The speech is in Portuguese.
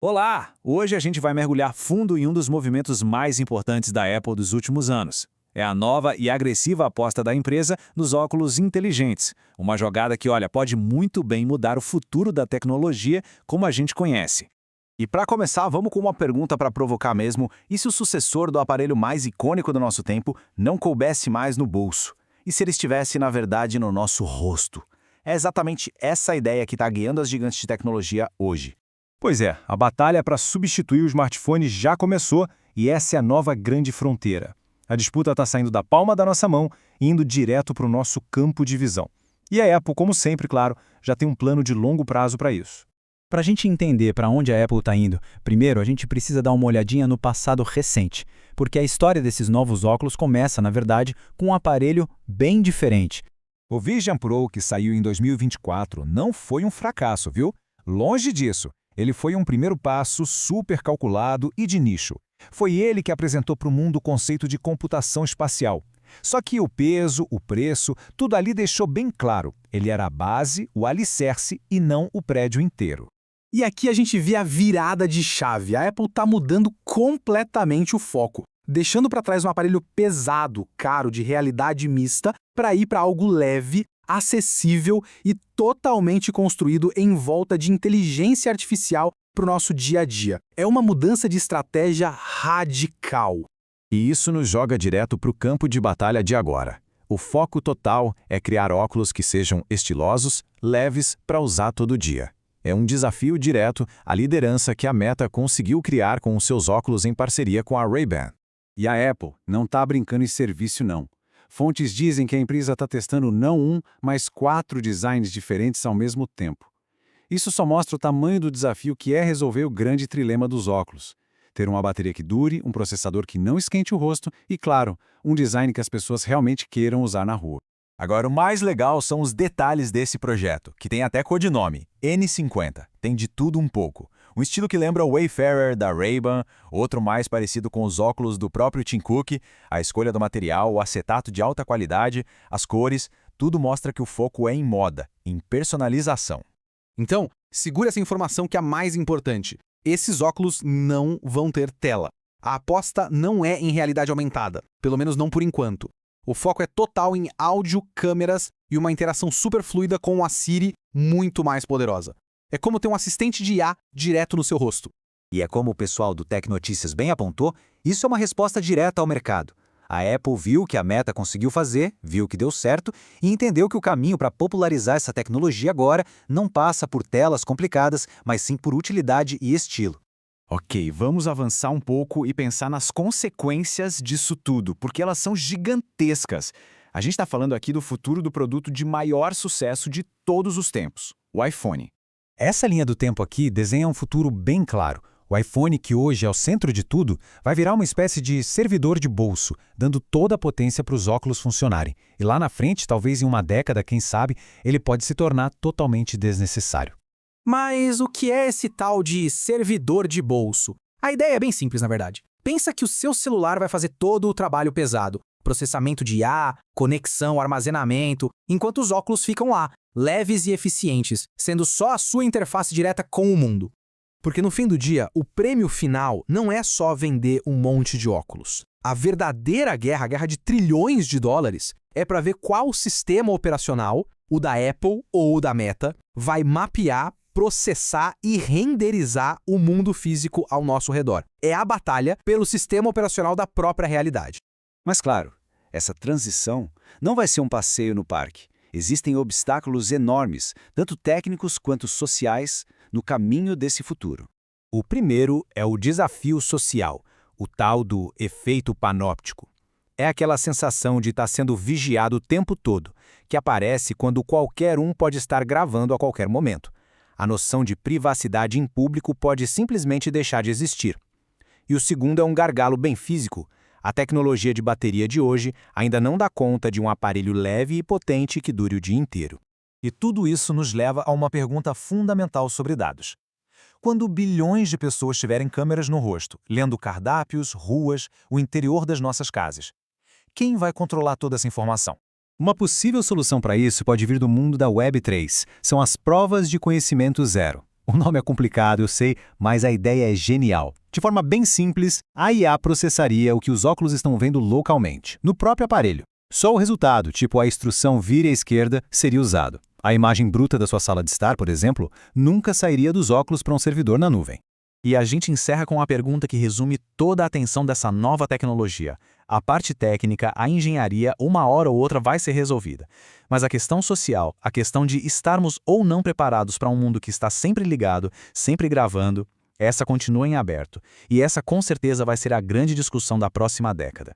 Olá! Hoje a gente vai mergulhar fundo em um dos movimentos mais importantes da Apple dos últimos anos. É a nova e agressiva aposta da empresa nos óculos inteligentes. Uma jogada que, olha, pode muito bem mudar o futuro da tecnologia como a gente conhece. E para começar, vamos com uma pergunta para provocar mesmo: e se o sucessor do aparelho mais icônico do nosso tempo não coubesse mais no bolso? E se ele estivesse, na verdade, no nosso rosto? É exatamente essa ideia que está guiando as gigantes de tecnologia hoje. Pois é, a batalha para substituir o smartphone já começou e essa é a nova grande fronteira. A disputa está saindo da palma da nossa mão e indo direto para o nosso campo de visão. E a Apple, como sempre, claro, já tem um plano de longo prazo para isso. Para a gente entender para onde a Apple está indo, primeiro a gente precisa dar uma olhadinha no passado recente, porque a história desses novos óculos começa, na verdade, com um aparelho bem diferente. O Vision Pro, que saiu em 2024, não foi um fracasso, viu? Longe disso. Ele foi um primeiro passo super calculado e de nicho. Foi ele que apresentou para o mundo o conceito de computação espacial. Só que o peso, o preço, tudo ali deixou bem claro. Ele era a base, o alicerce e não o prédio inteiro. E aqui a gente vê a virada de chave. A Apple está mudando completamente o foco, deixando para trás um aparelho pesado, caro, de realidade mista, para ir para algo leve, acessível e totalmente construído em volta de inteligência artificial para o nosso dia a dia. É uma mudança de estratégia radical. E isso nos joga direto para o campo de batalha de agora. O foco total é criar óculos que sejam estilosos, leves para usar todo dia. É um desafio direto à liderança que a Meta conseguiu criar com os seus óculos em parceria com a Ray-Ban. E a Apple não está brincando em serviço, não. Fontes dizem que a empresa está testando não um, mas 4 designs diferentes ao mesmo tempo. Isso só mostra o tamanho do desafio que é resolver o grande trilema dos óculos. Ter uma bateria que dure, um processador que não esquente o rosto e, claro, um design que as pessoas realmente queiram usar na rua. Agora, o mais legal são os detalhes desse projeto, que tem até codinome, N50. Tem de tudo um pouco. Um estilo que lembra o Wayfarer da Ray-Ban, outro mais parecido com os óculos do próprio Tim Cook, a escolha do material, o acetato de alta qualidade, as cores, tudo mostra que o foco é em moda, em personalização. Então, segura essa informação que é a mais importante. Esses óculos não vão ter tela. A aposta não é em realidade aumentada, pelo menos não por enquanto. O foco é total em áudio, câmeras e uma interação super fluida com a Siri muito mais poderosa. É como ter um assistente de IA direto no seu rosto. E é como o pessoal do Tech Notícias bem apontou, isso é uma resposta direta ao mercado. A Apple viu o que a Meta conseguiu fazer, viu que deu certo e entendeu que o caminho para popularizar essa tecnologia agora não passa por telas complicadas, mas sim por utilidade e estilo. Ok, vamos avançar um pouco e pensar nas consequências disso tudo, porque elas são gigantescas. A gente está falando aqui do futuro do produto de maior sucesso de todos os tempos, o iPhone. Essa linha do tempo aqui desenha um futuro bem claro. O iPhone, que hoje é o centro de tudo, vai virar uma espécie de servidor de bolso, dando toda a potência para os óculos funcionarem. E lá na frente, talvez em uma década, quem sabe, ele pode se tornar totalmente desnecessário. Mas o que é esse tal de servidor de bolso? A ideia é bem simples, na verdade. Pensa que o seu celular vai fazer todo o trabalho pesado. Processamento de IA, conexão, armazenamento, enquanto os óculos ficam lá, leves e eficientes, sendo só a sua interface direta com o mundo. Porque no fim do dia, o prêmio final não é só vender um monte de óculos. A verdadeira guerra, a guerra de trilhões de dólares, é para ver qual sistema operacional, o da Apple ou o da Meta, vai mapear, processar e renderizar o mundo físico ao nosso redor. É a batalha pelo sistema operacional da própria realidade. Mas claro, essa transição não vai ser um passeio no parque. Existem obstáculos enormes, tanto técnicos quanto sociais, no caminho desse futuro. O primeiro é o desafio social, o tal do efeito panóptico. É aquela sensação de estar sendo vigiado o tempo todo, que aparece quando qualquer um pode estar gravando a qualquer momento. A noção de privacidade em público pode simplesmente deixar de existir. E o segundo é um gargalo bem físico. A tecnologia de bateria de hoje ainda não dá conta de um aparelho leve e potente que dure o dia inteiro. E tudo isso nos leva a uma pergunta fundamental sobre dados. Quando bilhões de pessoas tiverem câmeras no rosto, lendo cardápios, ruas, o interior das nossas casas, quem vai controlar toda essa informação? Uma possível solução para isso pode vir do mundo da Web3. São as provas de conhecimento zero. O nome é complicado, eu sei, mas a ideia é genial. De forma bem simples, a IA processaria o que os óculos estão vendo localmente, no próprio aparelho. Só o resultado, tipo a instrução vire à esquerda, seria usado. A imagem bruta da sua sala de estar, por exemplo, nunca sairia dos óculos para um servidor na nuvem. E a gente encerra com a pergunta que resume toda a atenção dessa nova tecnologia. A parte técnica, a engenharia, uma hora ou outra vai ser resolvida. Mas a questão social, a questão de estarmos ou não preparados para um mundo que está sempre ligado, sempre gravando, essa continua em aberto. E essa com certeza vai ser a grande discussão da próxima década.